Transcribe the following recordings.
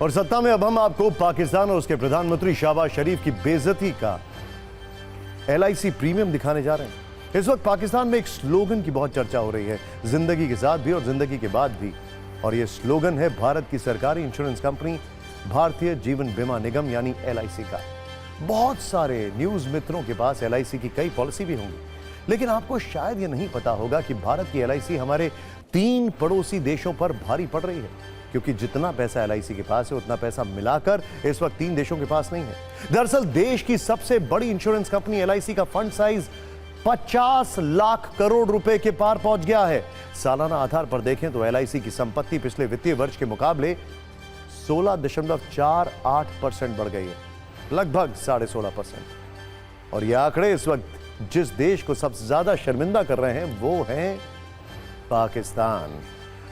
और सत्ता में अब हम आपको पाकिस्तान और उसके प्रधानमंत्री शहबाज शरीफ की बेइज्जती का LIC प्रीमियम दिखाने जा रहे हैं। इस वक्त पाकिस्तान में एक स्लोगन की बहुत चर्चा हो रही है, जिंदगी के साथ भी और जिंदगी के बाद भी। और यह स्लोगन है भारत की सरकारी इंश्योरेंस कंपनी भारतीय जीवन बीमा निगम यानी LIC का। बहुत सारे न्यूज मित्रों के पास LIC की कई पॉलिसी भी होंगी, लेकिन आपको शायद यह नहीं पता होगा कि भारत की LIC हमारे 3 पड़ोसी देशों पर भारी पड़ रही है, क्योंकि जितना पैसा LIC के पास है उतना पैसा मिलाकर इस वक्त 3 देशों के पास नहीं है। दरअसल देश की सबसे बड़ी इंश्योरेंस कंपनी LIC का फंड साइज 50 लाख करोड़ रुपए के पार पहुंच गया है। सालाना आधार पर देखें तो LIC की संपत्ति पिछले वित्तीय वर्ष के मुकाबले 16.48% बढ़ गई है, लगभग 16.5%। और यह आंकड़े इस वक्त जिस देश को सबसे ज्यादा शर्मिंदा कर रहे हैं वो है पाकिस्तान,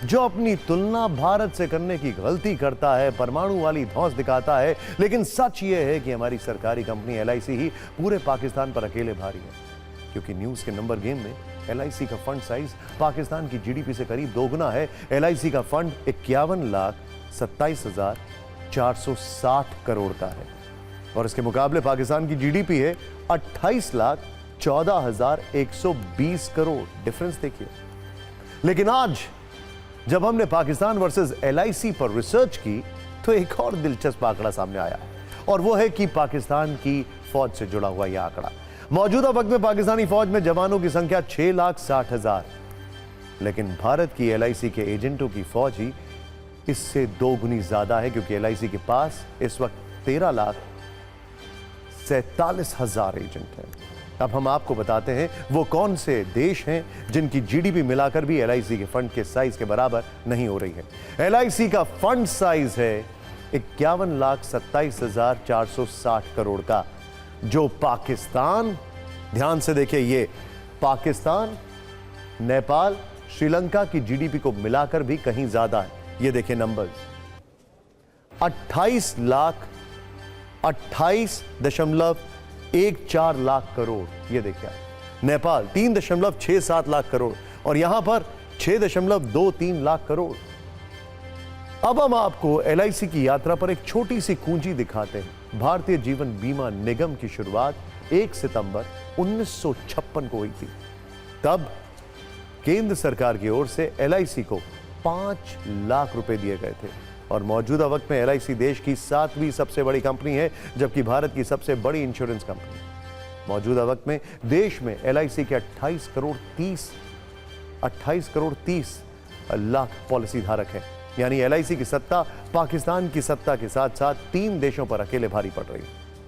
जो अपनी तुलना भारत से करने की गलती करता है, परमाणु वाली धौंस दिखाता है। लेकिन सच यह है कि हमारी सरकारी कंपनी LIC ही पूरे पाकिस्तान पर अकेले भारी है, क्योंकि न्यूज के नंबर गेम में LIC का फंड साइज पाकिस्तान की GDP से करीब दोगुना है। LIC का फंड 51,27,460 करोड़ का है और इसके मुकाबले पाकिस्तान की GDP है 28,14,120 करोड़। डिफरेंस देखिए। लेकिन आज जब हमने पाकिस्तान वर्सेस LIC पर रिसर्च की तो एक और दिलचस्प आंकड़ा सामने आया और वो है कि पाकिस्तान की फौज से जुड़ा हुआ यह आंकड़ा। मौजूदा वक्त में पाकिस्तानी फौज में जवानों की संख्या 6,60,000, लेकिन भारत की LIC के एजेंटों की फौज ही इससे 2 गुनी ज्यादा है, क्योंकि LIC के पास इस वक्त 13,47,000 एजेंट हैं। अब हम आपको बताते हैं वो कौन से देश हैं जिनकी GDP मिलाकर भी LIC के फंड के साइज के बराबर नहीं हो रही है। LIC का फंड साइज है 51,27,460 करोड़ का, जो पाकिस्तान, ध्यान से देखिए, ये पाकिस्तान, नेपाल, श्रीलंका की GDP को मिलाकर भी कहीं ज्यादा है। ये देखिए नंबर्स, 28.14 लाख करोड़, ये देखिए। नेपाल 3.67 लाख करोड़ और यहां पर 6.23 लाख करोड़। अब हम आपको LIC की यात्रा पर एक छोटी सी कुंजी दिखाते हैं। भारतीय जीवन बीमा निगम की शुरुआत 1 सितंबर 1956 को हुई थी। तब केंद्र सरकार की ओर से LIC को 5 लाख रुपए दिए गए थे और मौजूदा वक्त में LIC देश की 7वीं सबसे बड़ी कंपनी है, जबकि भारत की सबसे बड़ी इंश्योरेंस कंपनी। मौजूदा वक्त में देश में LIC के 28 करोड़ 30 लाख पॉलिसी धारक हैं। यानी LIC की सत्ता पाकिस्तान की सत्ता के साथ साथ 3 देशों पर अकेले भारी पड़ रही है।